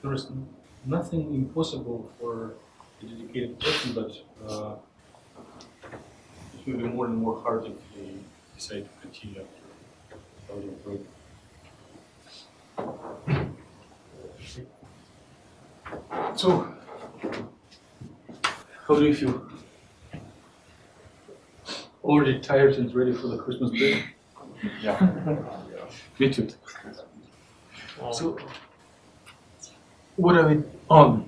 There is nothing impossible for a dedicated person, but it will be more and more hard if they decide to continue after a little break. So, how do you feel? Already tired and ready for the Christmas break? Yeah. Me too. So, what are we on?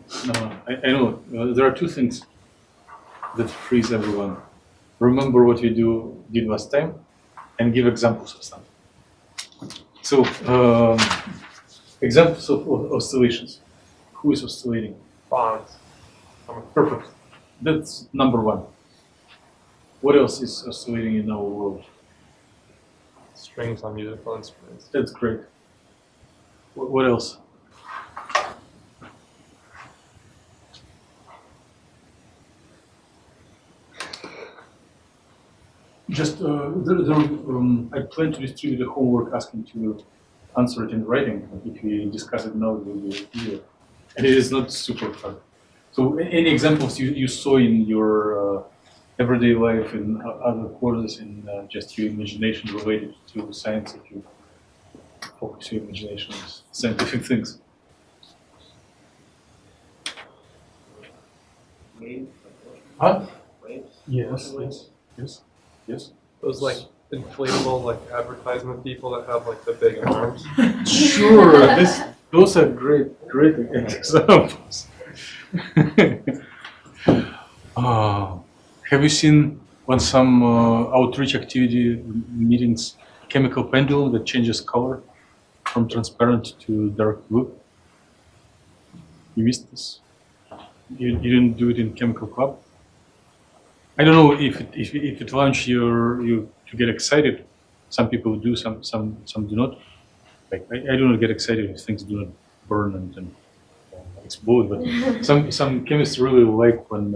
I know there are two things that freeze everyone. Remember what you did last time, and give examples of something. So, examples of oscillations. Who is oscillating? Bonds. Perfect. That's number one. What else is oscillating in our world? Strings on musical instruments. That's great. What else? Just I plan to distribute the homework asking to answer it in writing. If we discuss it now, it will be easier. And it is not super hard. So any examples you saw in your everyday life, in other courses, in just your imagination related to science, if you focus your imagination on scientific things? Waves? Huh? Waves? Yes. Those like inflatable like advertisement people that have like the big arms. Sure, those are great examples. Have you seen on some outreach activity meetings chemical pendulum that changes color from transparent to dark blue? You missed this. You didn't do it in chemical club. I don't know if at lunch you get excited. Some people do, some do not. Like I do not get excited if things do not burn and explode. But some chemists really like when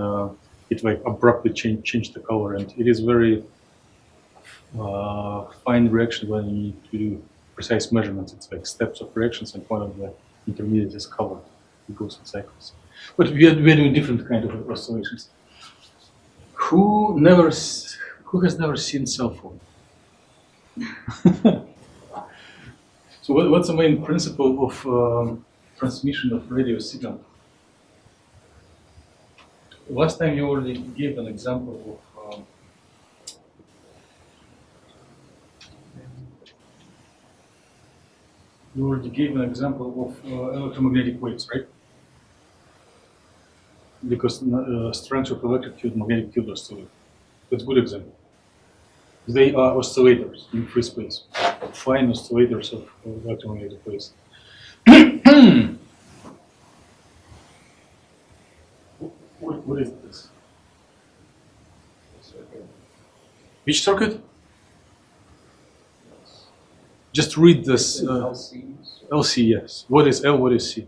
it like abruptly change the color, and it is very fine reaction when you need to do precise measurements. It's like steps of reactions, and one of the intermediate is colored. It goes in cycles. But we are doing different kind of oscillations. Who has never seen cell phone? So what's the main principle of transmission of radio signal? Last time you already gave an example of electromagnetic waves, right? Because strength of electric field, magnetic field oscillate. That's a good example. They are oscillators in free space, fine oscillators of electromagnetic waves. What is this? Which circuit? Just read this. LC, yes. What is L? What is C?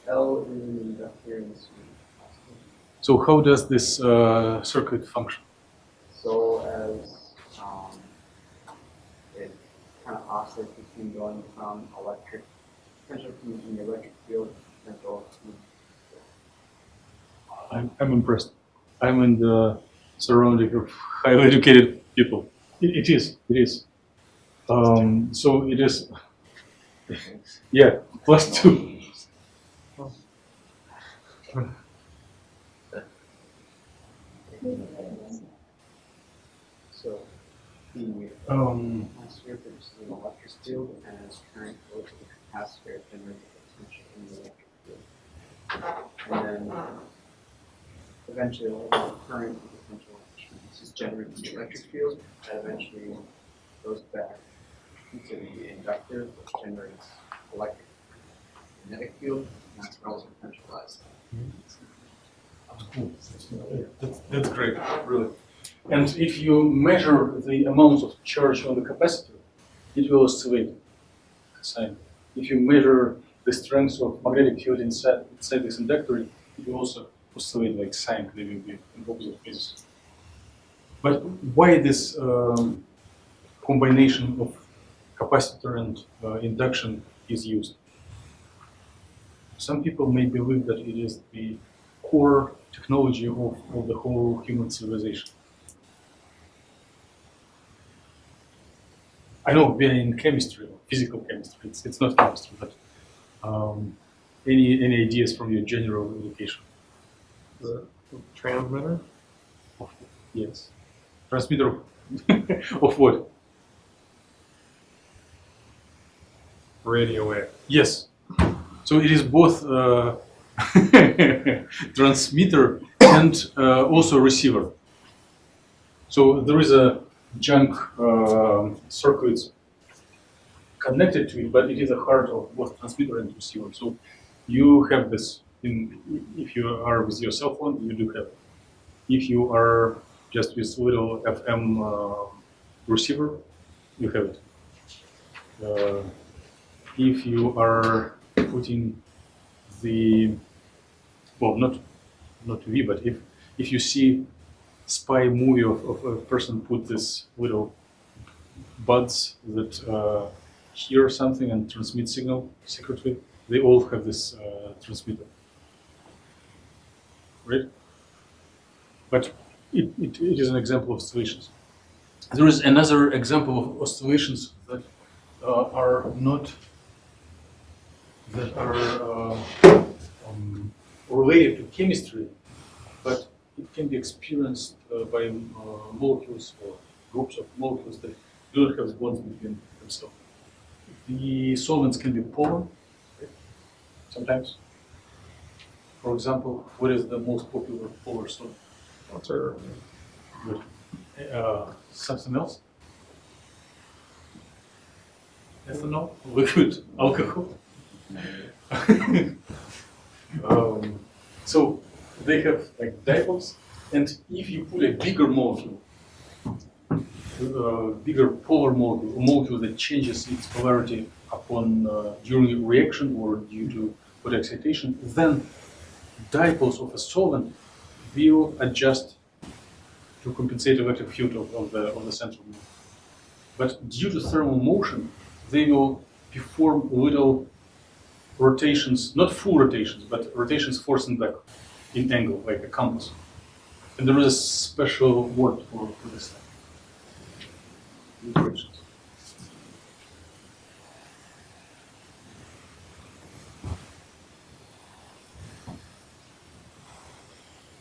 L is an inductor and C. So how does this circuit function? So as it kind of oscillates between going from electric potential in the electric field potential. I'm impressed. I'm in the surrounding of highly educated people. It is. So it is. Yeah, +2. So the capacitor produces an electric field, and as current goes to the capacitor, it generates a potential in the electric field. And then eventually all the current and potential is generated in the electric field that eventually goes back into the inductor, which generates electric magnetic field, and that's where all the potential lies. That's great, really. And if you measure the amount of charge on the capacitor, it will oscillate. Sine. If you measure the strength of magnetic field inside this inductor, it will also oscillate like sine. They will be in opposite phases. But why this combination of capacitor and induction is used? some people may believe that it is the core technology of the whole human civilization. I know we are in chemistry, or physical chemistry. It's not chemistry, but any ideas from your general education? The transmitter? Yes. Transmitter of what? Radio wave. Yes. So it is both transmitter and also receiver. So there is a junk circuit connected to it, but it is a heart of both transmitter and receiver. So you have this if you are with your cell phone, you do have it. If you are just with little FM receiver, you have it. If you are putting the, well, not TV, but if you see spy movie of a person put this little buds that hear something and transmit signal secretly, they all have this transmitter, right? But it is an example of oscillations. There is another example of oscillations that are not that are related to chemistry, but it can be experienced by molecules or groups of molecules that do not have bonds between themselves. The solvents can be polar, right? Sometimes. For example, what is the most popular polar solvent? Water. Good. Something else? Ethanol, liquid alcohol. So they have like dipoles, and if you put a bigger molecule, bigger polar molecule, a molecule that changes its polarity upon during a reaction or due to photo excitation, then dipoles of a solvent will adjust to compensate electric field of the central molecule. But due to thermal motion, they will perform little rotations, not full rotations, but rotations forward and back in angle, like a compass. And there is a special word for this thing. Equations.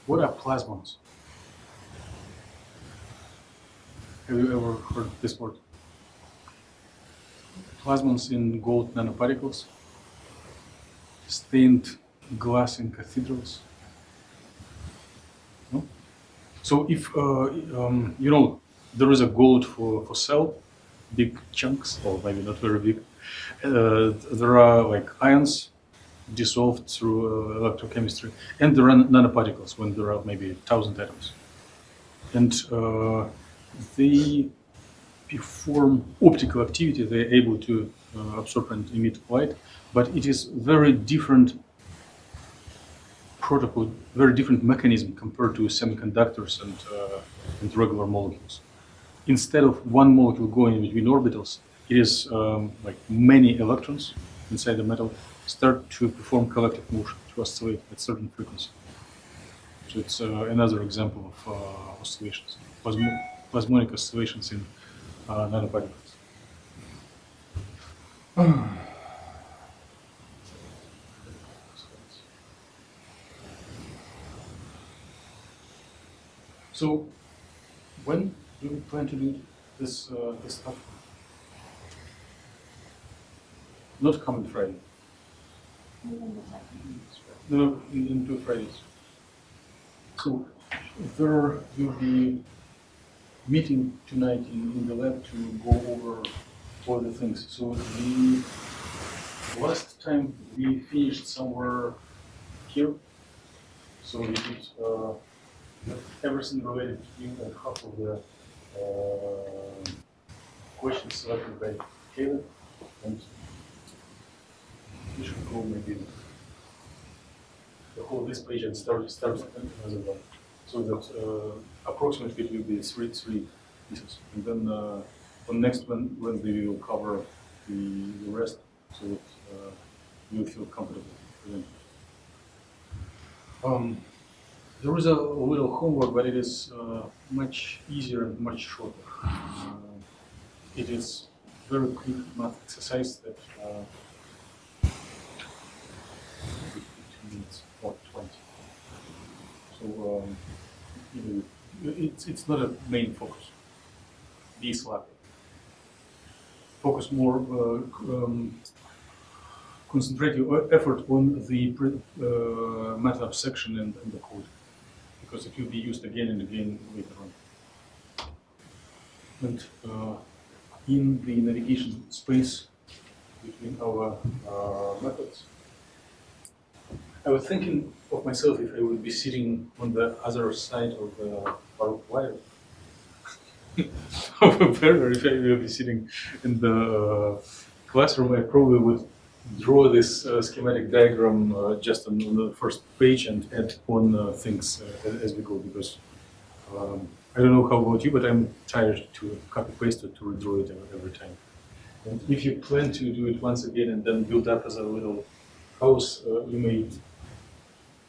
What are plasmons? Have you ever heard this word? Plasmons in gold nanoparticles, stained glass in cathedrals. No? So if you know, there is a gold for cell, big chunks, or maybe not very big. There are like ions dissolved through electrochemistry, and there are nanoparticles when there are maybe 1,000 atoms, and they perform optical activity. They're able to absorb and emit light, but it is very different protocol, very different mechanism compared to semiconductors and regular molecules. Instead of one molecule going between orbitals, it is like many electrons inside the metal start to perform collective motion, to oscillate at certain frequency. So it's another example of oscillations, plasmonic oscillations in nanoparticles. So, when do we plan to do this stuff? Not coming Friday. No, in 2 Fridays. So, there will be meeting tonight in the lab to go over all the things. So the last time we finished somewhere here. So we did everything related to you and half of the questions selected by Caleb, and we should go maybe the whole this page and start another one. So that approximately it will be three pieces, and then on next Wednesday we will cover the rest, so that you will feel comfortable presented. There is a little homework, but it is much easier and much shorter. It is very quick math exercise that 15 minutes or 20. So it's not a main focus. Be sloppy. Focus more, concentrate your effort on the MATLAB section and the code, because it will be used again and again later on. And in the navigation space between our methods, I was thinking of myself if I would be sitting on the other side of the barbed wire. Better if I will be sitting in the classroom, I probably would draw this schematic diagram just on the first page and add on things as we go, because I don't know how about you, but I'm tired to copy paste or to redraw it every time. And if you plan to do it once again and then build up as a little house, you may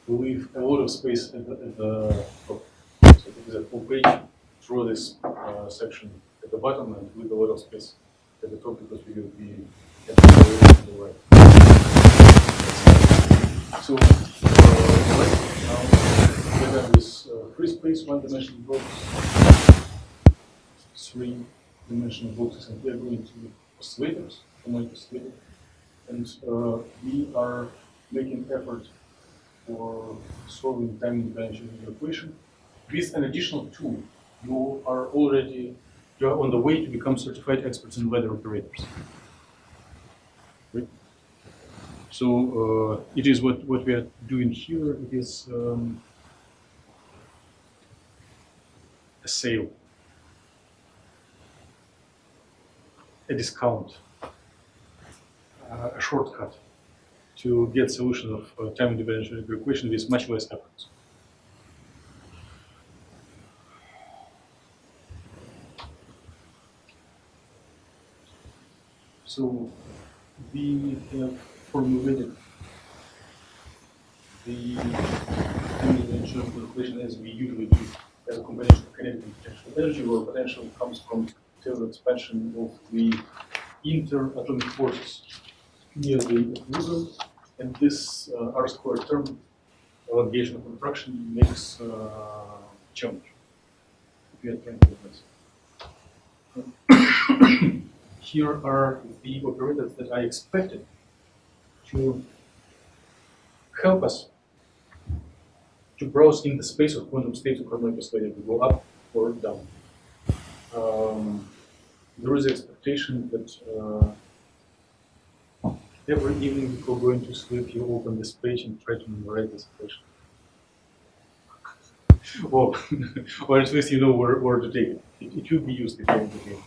leave a lot of space at the top. So it is a full page. Draw this section at the bottom and leave a lot of space at the top, because we will be at the right. So right now we have this free space, one-dimensional box, three-dimensional boxes, and we are going to oscillators, harmonic oscillator, and we are making effort for solving time differential equation with an additional tool. You are on the way to become certified experts in ladder operators. Right? So it is what we are doing here. It is a sale, a discount, a shortcut to get solution of time differential equation with much less efforts. So we have formulated the time differential equation as we usually do, as a combination of kinetic and potential energy, where potential comes from Taylor expansion of the inter-atomic forces near the equilibrium, and this R-squared term, elongation of refraction, makes challenge. We are trying to address. Here are the operators that I expected to help us to browse in the space of quantum states of harmonic oscillator to go up or down. There is an expectation that every evening before going to sleep, you open this page and try to memorize this equation. Or at least you know where to take it. It will be used again and again.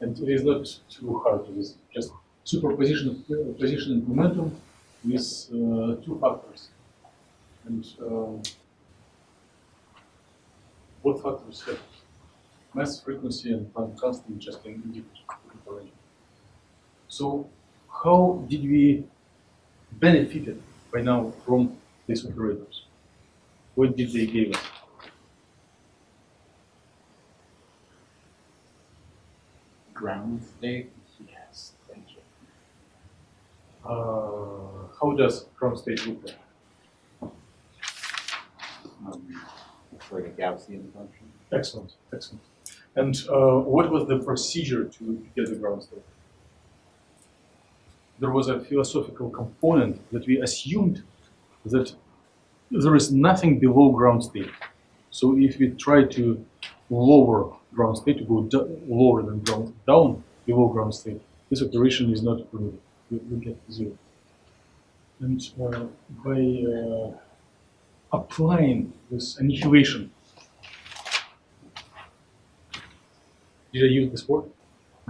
And it is not too hard. It is just superposition of position and momentum with two factors. And both factors have mass, frequency, and Planck constant just in different arrangement. So how did we benefit by now from these operators? What did they give us? Ground state? Yes, thank you. How does ground state look like? It's like a Gaussian function. Excellent, excellent. And what was the procedure to get the ground state? There was a philosophical component that we assumed that there is nothing below ground state. So if we try to lower ground state, to go lower than down below ground state, this operation is not permitted. We get zero. And by applying this annihilation, did I use this word?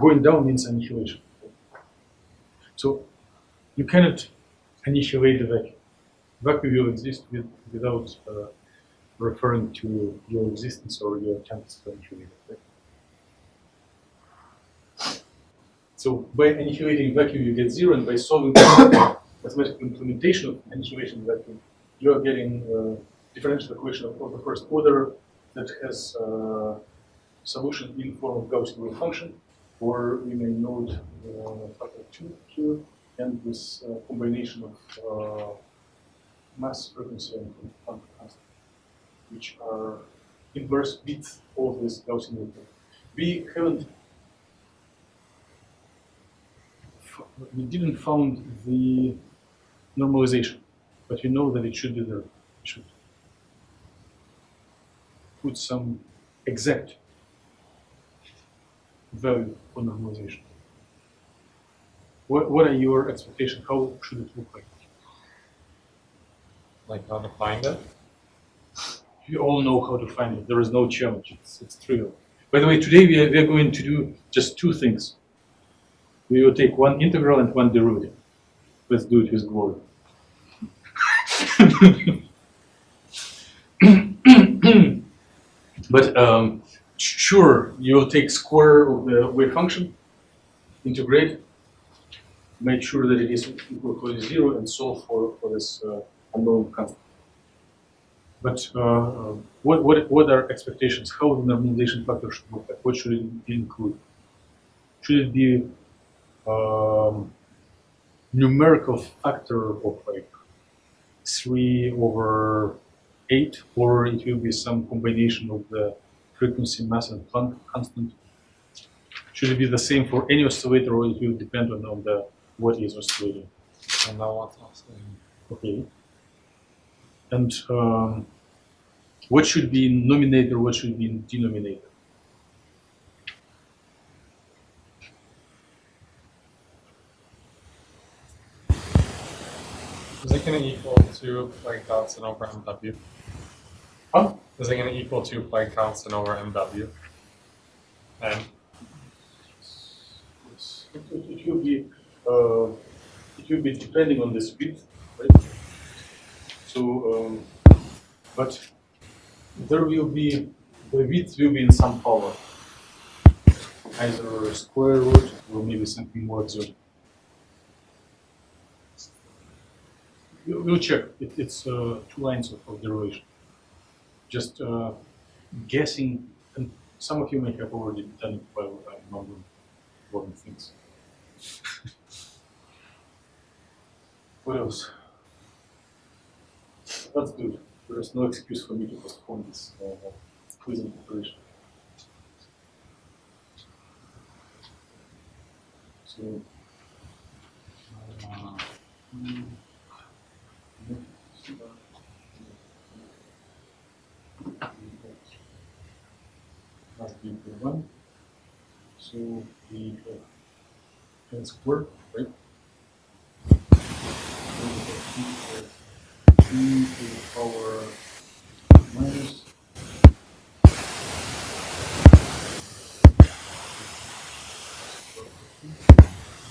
Going down means annihilation. So you cannot annihilate the vacuum. Vacuum will exist without referring to your existence or your attempts to annihilate it. So by annihilating vacuum, you get zero, and by solving mathematical implementation of differential equation vacuum, you are getting differential equation of the first order that has solution in form of Gaussian wave function, or we may note factor 2 here, and this combination of mass, frequency, and quantum constant, which are inverse with all this Gaussian wave. We didn't found the normalization, but we know that it should be there. We should put some exact value for normalization. What are your expectations? How should it look like? Like how to find it? You all know how to find it. There is no challenge. It's trivial. By the way, today we are going to do just two things. We will take one integral and one derivative. Let's do it with glory. But sure, you'll take square of the wave function, integrate, make sure that it is equal to 0, and solve for this unknown constant. But what are expectations? How the normalization factor should look like? What should it include? Should it be numerical factor of like 3/8, or it will be some combination of the frequency, mass, and Planck constant? Should it be the same for any oscillator, or it will depend on the what is oscillating? And now what's oscillating? Okay. And what should be in numerator? What should be in denominator? Is it going to equal to Planck constant over MW? Huh? Is it going to equal to Planck constant over MW? And it will be depending on the speed, right? So, but there will be the width will be in some power, either square root or maybe something more exotic. We'll check. It's 2 lines of derivation. Just guessing, and some of you may have already done it while I'm not doing things. What else? That's good. There is no excuse for me to postpone this quizzing preparation. So, must be equal 1. So we have n squared, right? 2 to the power minus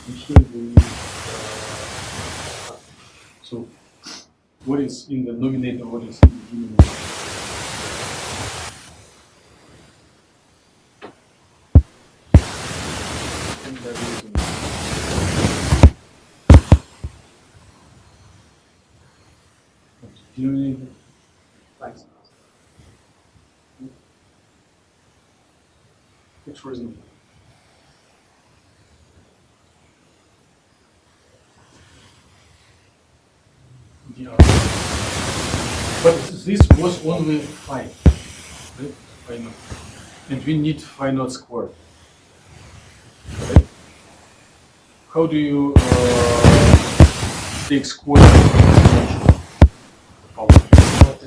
and here we so what is in the numerator, what is in the denominator? And that is denominator. Thanks. It's reasonable. Yeah. But this was only phi, right? Phi naught. And we need phi naught squared. Right? How do you take square?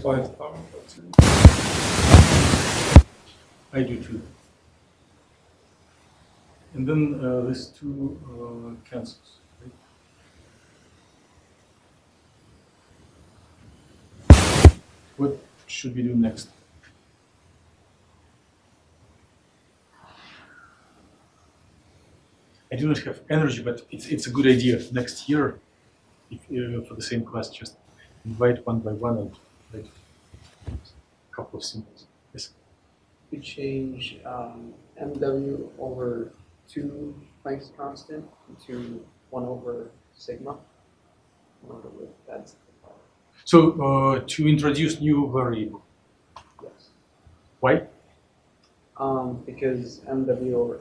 multiply the power by 2. I do too. And then these 2 cancels. Right? What should we do next? I do not have energy, but it's a good idea. Next year, if, for the same class, just invite one by one and write a couple of symbols. Yes. We change MW over 2 Planck's constant to 1 over sigma. order with that simplifier. So to introduce new variable, Yes. why? Because MW or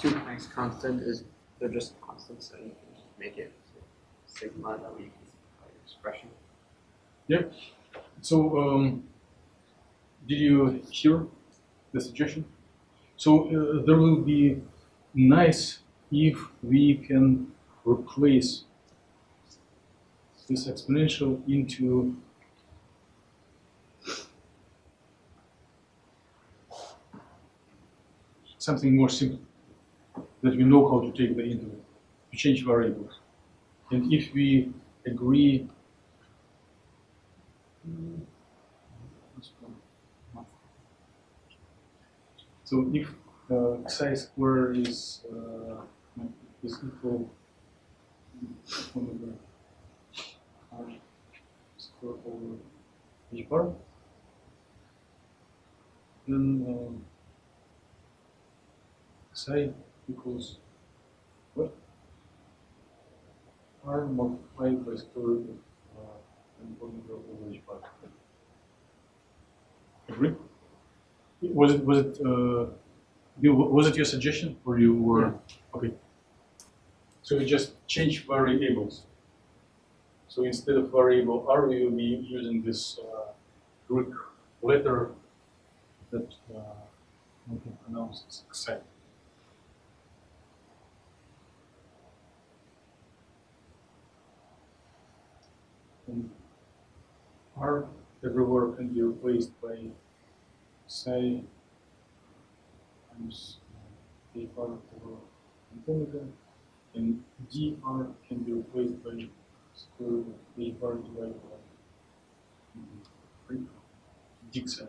2x constant is, they're just constants, so you can just make it sigma, that way you can simplify your expression. Yeah. So did you hear the suggestion? So there will be nice if we can replace this exponential into something more simple, that we know how to take the interval, to change variables. And if we agree, so if psi square is equal omega r square over h bar, then psi equals what? R multiplied by square root of omega over h bar. Agree? Was it your suggestion, or you were okay? So we just change variables. So instead of variable r, we will be using this Greek letter that we can pronounce as xi. And r everywhere can be replaced by psi times a bar over omega, and dr can be replaced by square root of a bar divided by d psi.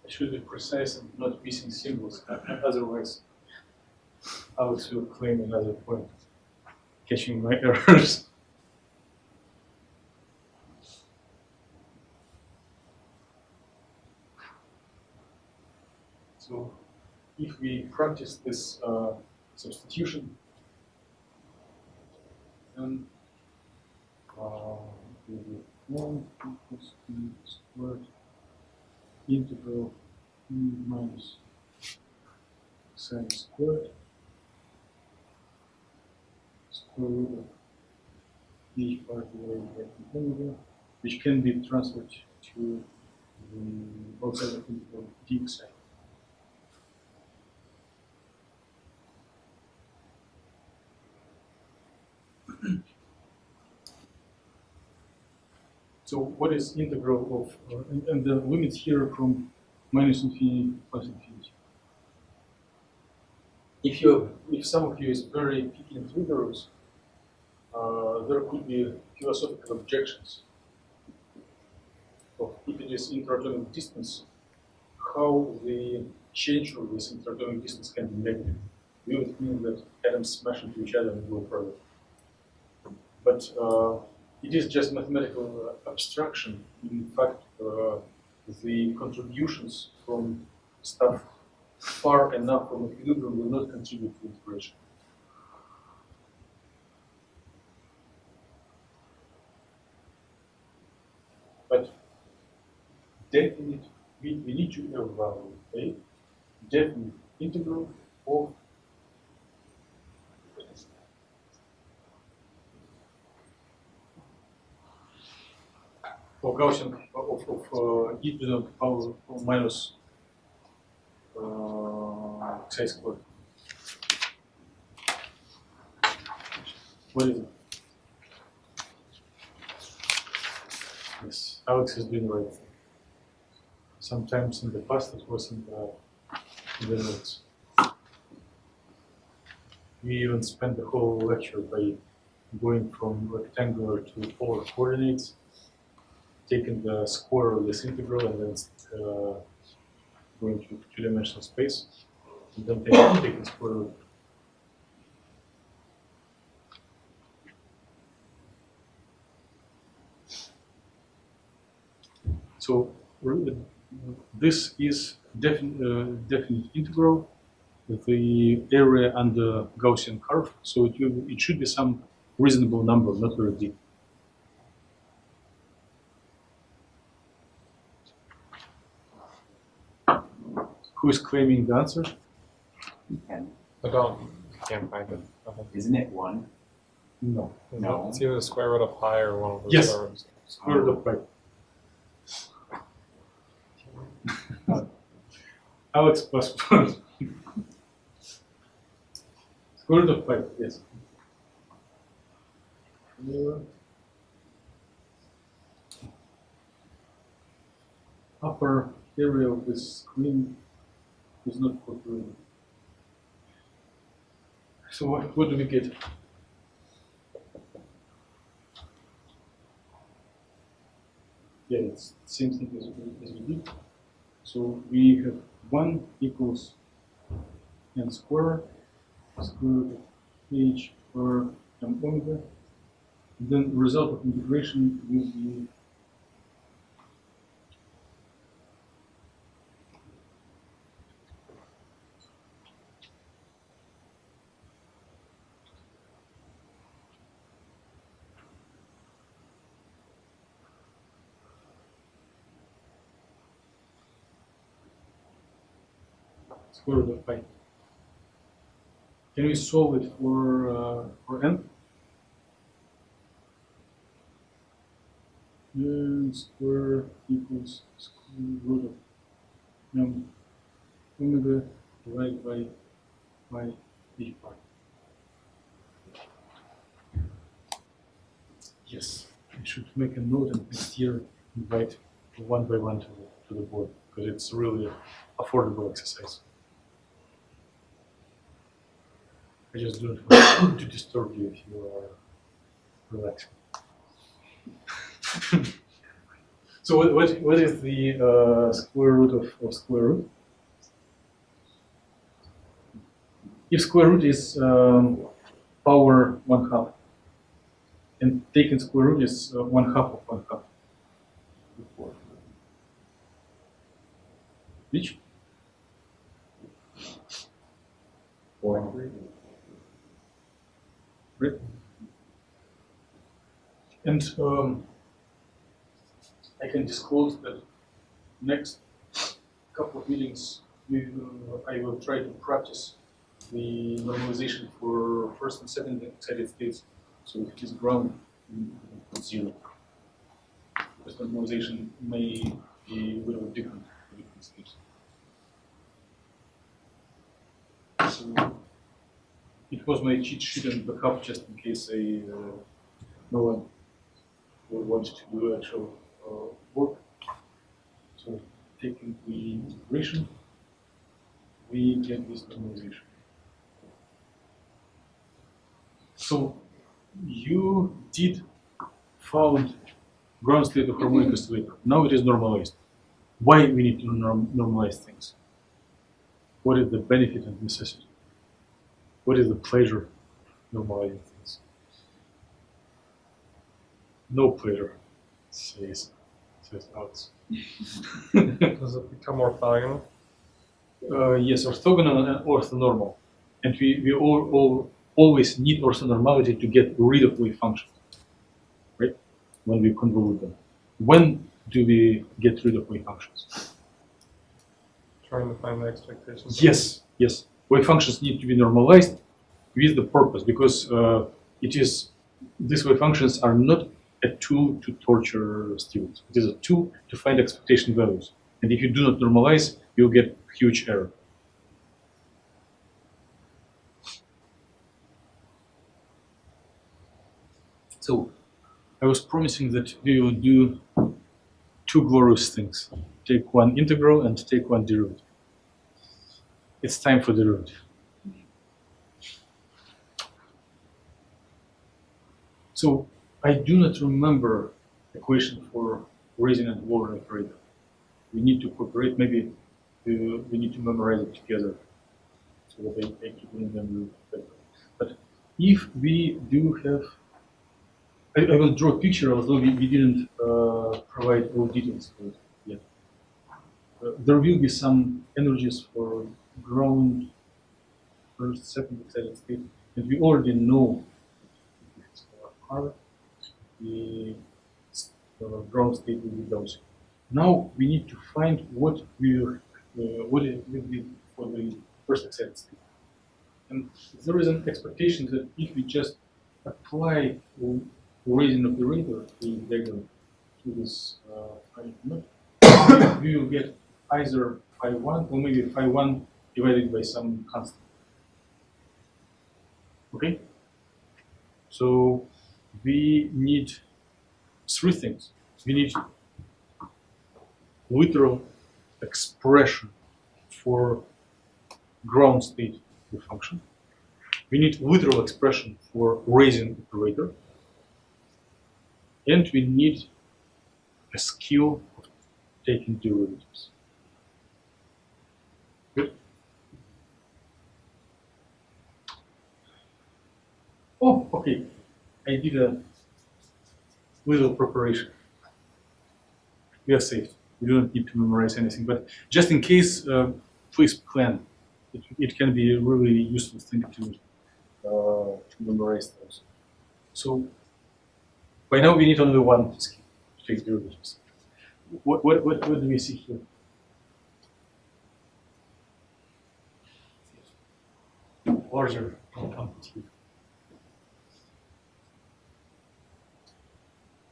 I should be precise and not missing symbols, otherwise Alex will claim another point, catching my errors. So if we practice this substitution, then we will 1 equals e squared integral e minus psi squared square root of h bar divided by omega, which can be transferred to the outside of integral d psi. So what is integral of, and the limits here from minus infinity plus infinity. If some of you is very picky and rigorous, there could be philosophical objections of if it is intraatomic distance, how the change of this intraatomic distance can be negative. We would mean that atoms smash into each other and go further. But it is just mathematical abstraction. In fact, the contributions from stuff far enough from equilibrium will not contribute to integration. But definite, we need to evaluate a definite integral of Gaussian of e to the power of minus xi squared. What is it? Yes, Alex is doing right. Sometimes in the past it was in the notes. We even spent the whole lecture by going from rectangular to polar coordinates, taking the square of this integral and then going to two-dimensional space, and then taking square root. So this is definite integral the area under Gaussian curve, so it should be some reasonable number, not very big. Who is claiming the answer? I can't find it. Isn't it 1? No. No. It's either the square root of pi or one of the Yes. square roots. Square root of pi. Alex plus 1. Square root of pi, yes. Upper area of the screen is not cooperating. So what do we get? Yeah, it's the same thing as we did. So we have 1 equals n square root of h per m omega. And then the result of integration will be square root of pi. Can we solve it for n? N square equals square root of m omega divided by h pi. Yes, I should make a note and next year invite one by one to the board because it's really affordable exercise. I just don't want to disturb you if you are relaxing. So what is the square root of square root? If square root is power 1/2, and taking square root is 1/2 of 1/2. Which? 4. Right. And I can disclose that next couple of meetings I will try to practice the normalization for first and second excited states. So if it is ground, it's 0. This normalization may be a little different for different states. So it was my cheat sheet and backup just in case no one will want to do actual work. So taking the integration, we get this normalization. So you did found ground state of harmonic oscillator. Now it is normalized. Why we need to normalize things? What is the benefit and necessity? What is the pleasure of normalizing things? No pleasure, says Alex. Does it become orthogonal? Yes, orthogonal and orthonormal. And we all always need orthonormality to get rid of wave functions, right? When we convolute them. When do we get rid of wave functions? Trying to find the expectations. Yes, yes. Wave functions need to be normalized with the purpose, because these wave functions are not a tool to torture students. It is a tool to find expectation values. And if you do not normalize, you'll get huge error. So I was promising that we will do 2 glorious things. Take one integral and take one derivative. It's time for derivative. So I do not remember equation for raising and lowering operator. We need to cooperate. Maybe we need to memorize it together so that I keep in memory better. But if we do have, I will draw a picture, although we didn't provide all details for it yet. There will be some energies for ground first, second excited state, and we already know R, the ground state will be those. Now we need to find what it will be for the first excited state. And there is an expectation that if we just apply raising operator in diagram to this we will get either phi1 or maybe phi1 divided by some constant. Okay? So we need three things. We need literal expression for ground state of the function. We need literal expression for raising operator. And we need a skill of taking derivatives. Good? Oh, okay. I did a little preparation. We are safe. We don't need to memorize anything, but just in case, please plan. It can be a really useful thing to memorize those. So by now we need only one skill to take derivatives. What do we see here? Larger amplitude.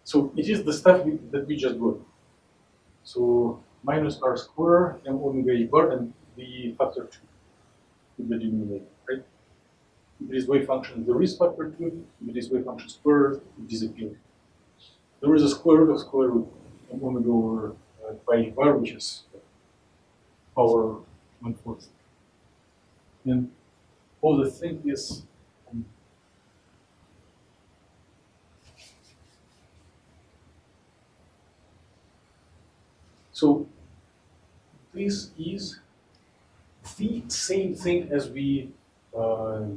So it is the stuff that we just got. So minus r square m omega e bar and the factor 2 in the denominator, right? If it is wave function, there is factor 2. If it is wave function squared, it disappears. There is a square root of square root m omega over pi e bar, which is power 1/4. And all the thing is so this is the same thing as we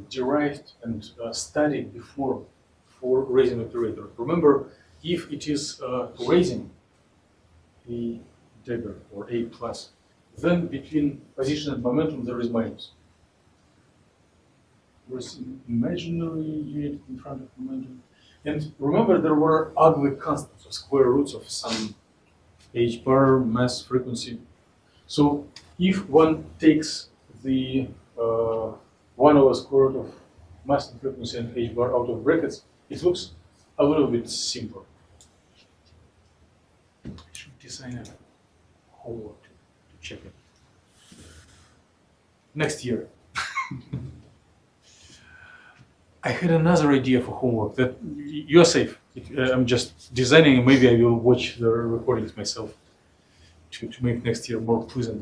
derived and studied before for raising operator. Remember, if it is raising a dagger or a plus, then between position and momentum there is minus. There is an imaginary unit in front of momentum. And remember, there were ugly constants or square roots of some h bar, mass, frequency. So if one takes the 1 over square root of mass and frequency and h bar out of brackets, it looks a little bit simpler. I should design a homework to check it. Next year. I had another idea for homework that you're safe. I'm just designing, maybe I will watch the recordings myself to make next year more pleasant.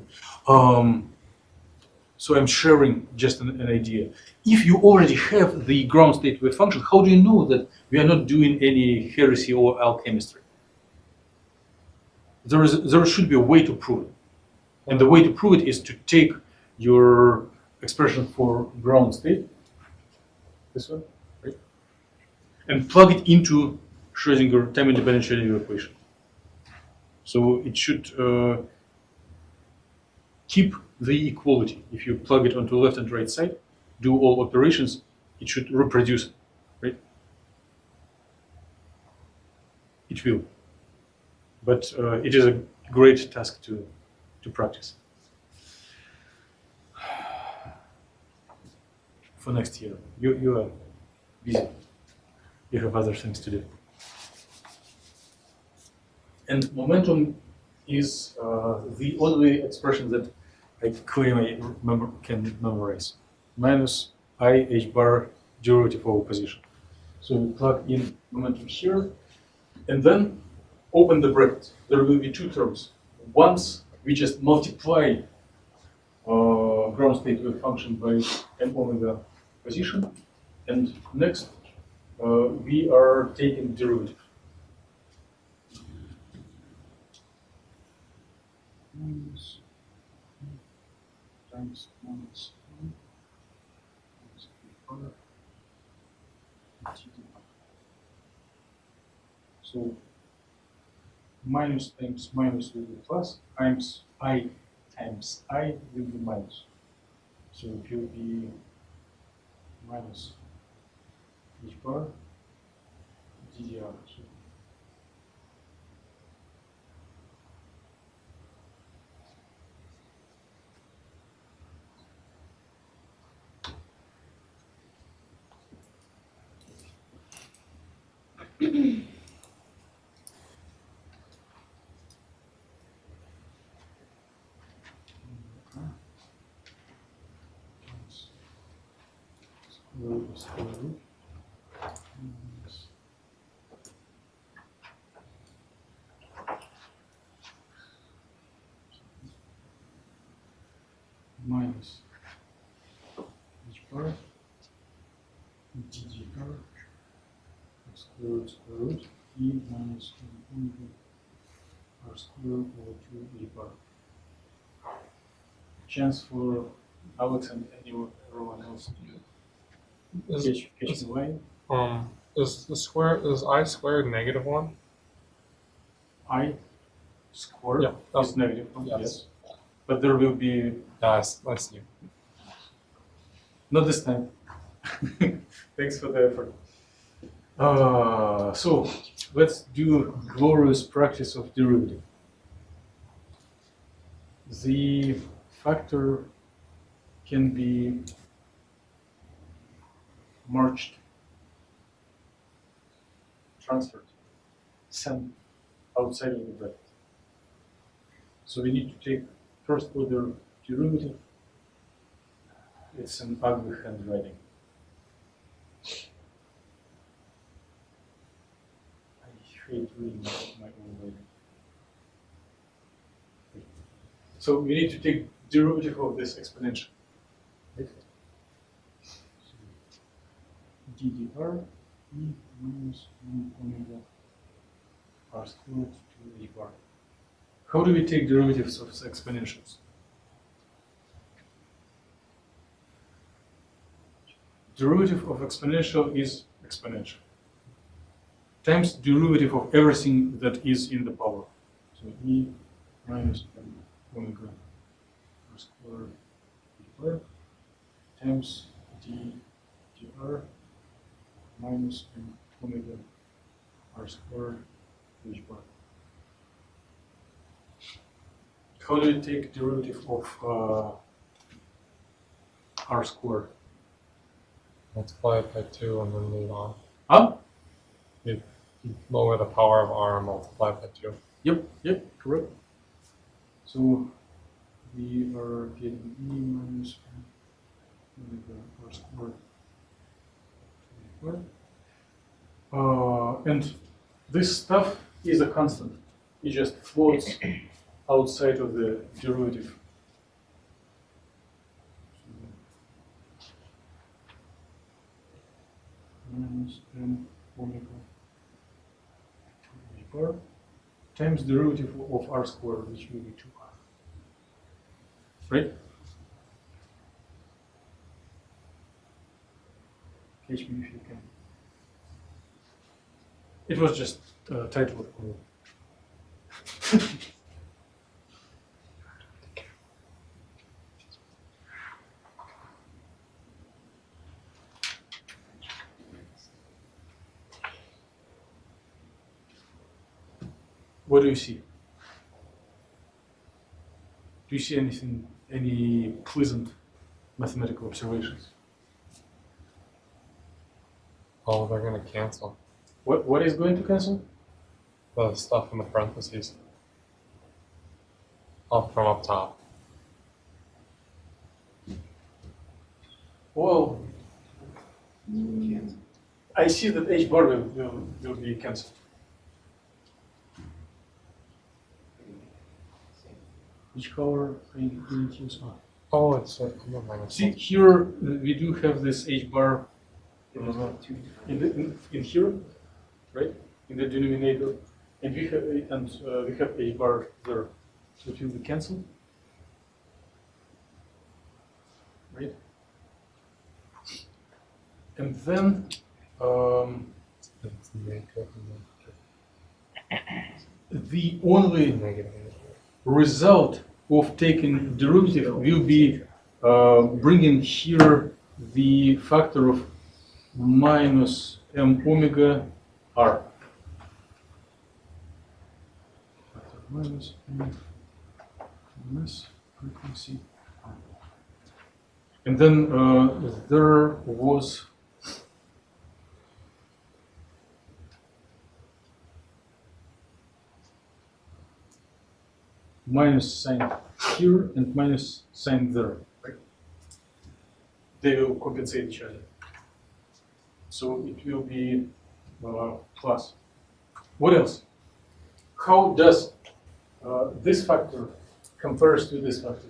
So I'm sharing just an idea. If you already have the ground state wave function, how do you know that we are not doing any heresy or alchemistry? There should be a way to prove it. And the way to prove it is to take your expression for ground state, this one, right? And plug it into Schrödinger time-independent Schrödinger equation. So it should keep the equality. If you plug it onto left and right side, do all operations, it should reproduce it, right? It will. But it is a great task to practice. For next year, you are busy. You have other things to do. And momentum is the only expression that I claim I can memorize. Minus I h bar derivative over position. So we plug in momentum here, and then open the bracket. There will be two terms. Once we just multiply ground state wave function by m omega position, and next we are taking derivative. Minus times minus so minus times minus will be plus, times I times I will be minus. So it will be minus h bar ddr. Minus h bar ddr square root e minus omega r squared over 2 e bar. Chance for Alex and everyone else to catch the line. Is I squared -1? I squared Yeah. is -1, Yes. yes. But there will be, Yes, I see. not this time. Thanks for the effort. So let's do glorious practice of derivative. The factor can be merged, transferred, sent outside of the bracket. So we need to take first order derivative. It's an ugly handwriting. I hate reading my own writing. So we need to take derivative of this exponential. Right? So ddr e minus 1 omega r squared to e bar. How do we take derivatives of exponentials? Derivative of exponential is exponential times derivative of everything that is in the power. So e minus omega r squared e bar times d dr minus omega r squared h bar. How do you take derivative of r squared? Multiply it by 2 and then leave on. Huh? You lower the power of r and multiply by 2. Yep, correct. So we are getting e minus omega r squared. And this stuff is a constant. It just floats outside of the derivative. Minus m omega e bar times derivative of r squared, which will be 2r. Right? Catch me if you can. It was just titled. What do you see? Do you see anything, any pleasant mathematical observations? Oh, they're going to cancel. What is going to cancel? The stuff in the parentheses. Up from up top. Well, I see that h bar will be cancelled. Which color are you going to use? Oh, it's minus See, 1. here we do have this h bar in here, right? In the denominator, and we have h bar there. So it will be cancelled, right? And then It's negative, the only negative. result of taking derivative will be bringing here the factor of minus m omega r. Factor minus m minus frequency. And then there was minus sign here and minus sign there. Right? They will compensate each other. So it will be plus. What else? How does this factor compares to this factor?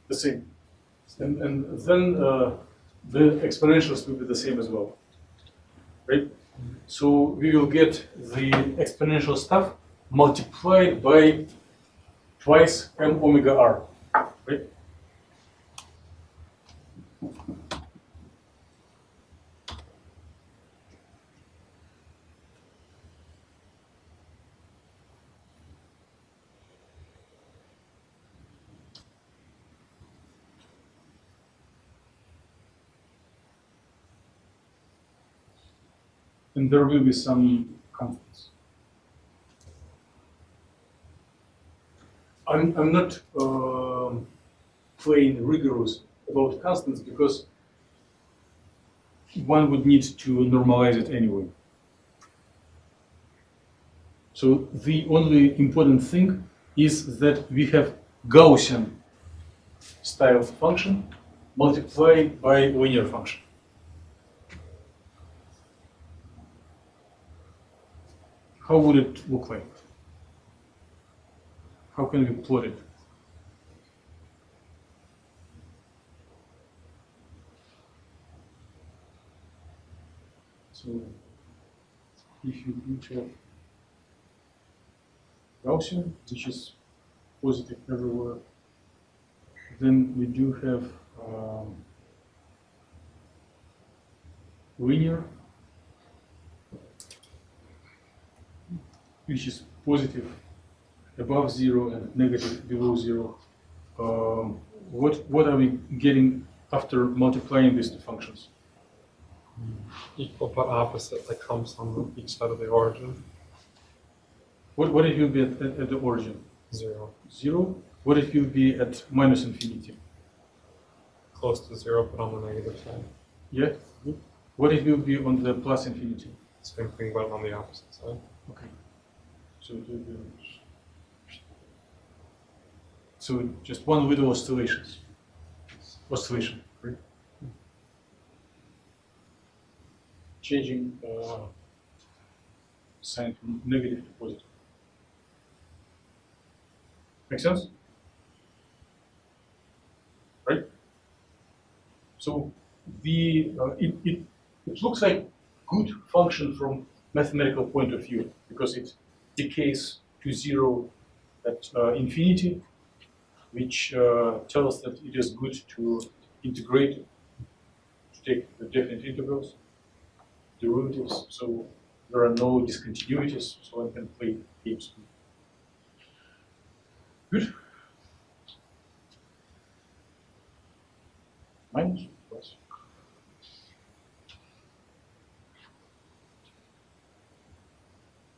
The same. And then the exponentials will be the same as well. Right? So we will get the exponential stuff multiplied by twice m omega r. Right? And there will be some constants. I'm not playing rigorous about constants because one would need to normalize it anyway. So the only important thing is that we have Gaussian style function multiplied by linear function. How would it look like? How can we plot it? So if you have Gaussian, which is positive everywhere, then we do have linear, which is positive above zero and negative below zero. What are we getting after multiplying these two functions? Equal but opposite that comes on each side of the origin. What if you be at the origin? 0. 0. What if you be at minus infinity? Close to 0, but on the negative side. Yeah. What if you be on the plus infinity? Same thing, but on the opposite side. Okay. So it will be so just one little oscillation, right? Changing sign from negative to positive. Make sense? Right? So the it looks like good function from mathematical point of view because it decays to 0 at infinity, which tells that it is good to integrate, to take the definite integrals, derivatives, so there are no discontinuities, so one can play games. Good. Minus, plus.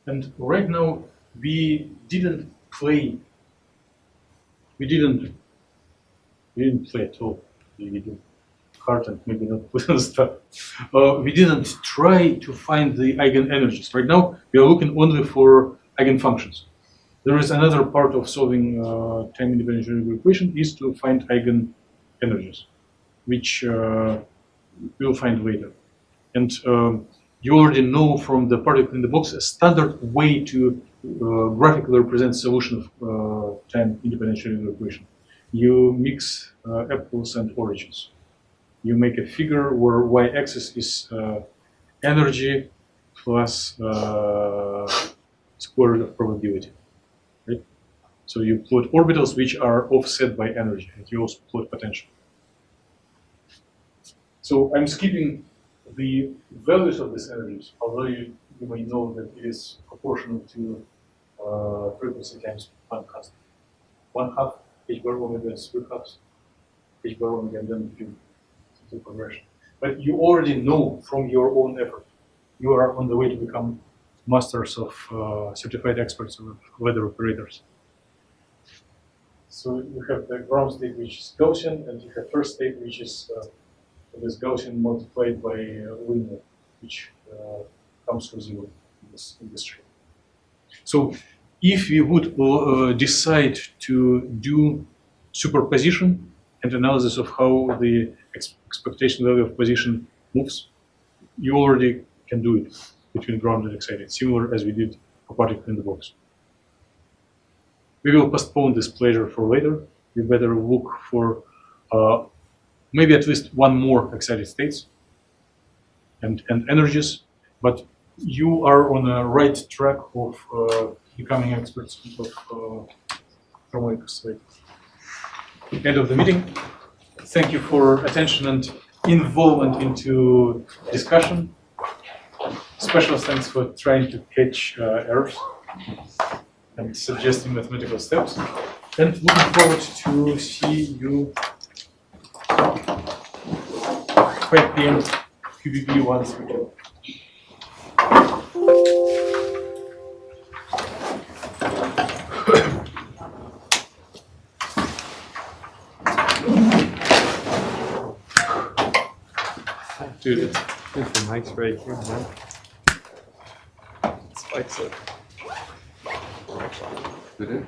And right now, we didn't play at all. We did hard and maybe not put on stuff. We didn't try to find the eigenenergies. Right now, we are looking only for eigenfunctions. There is another part of solving time-independent general equation is to find eigenenergies, which we'll find later. And you already know from the particle in the box a standard way to graphically represent solution of time-independent general equation. You mix apples and oranges. You make a figure where y-axis is energy plus square root of probability. Right? So you plot orbitals which are offset by energy, and you also plot potential. So I'm skipping the values of these energies, although you may know that it is proportional to frequency times one constant. 1/2 h bar omega is 3/2 h bar omega, and then if you to conversion. But you already know from your own effort, you are on the way to become masters of certified experts of ladder operators. So you have the ground state which is Gaussian, and you have first state which is this Gaussian multiplied by linear, which comes to 0 in this shape. So if we would decide to do superposition and analysis of how the expectation value of position moves, you already can do it between ground and excited, similar as we did for particle in the box. We will postpone this pleasure for later. We better look for maybe at least one more excited states and energies, but you are on a right track of becoming experts of harmonic oscillator. End of the meeting. Thank you for attention and involvement into discussion. Special thanks for trying to catch errors and suggesting mathematical steps. And looking forward to see you 5 p.m. QBB once again. Dude, It's the mic's right here, man. Spikes it. Did it?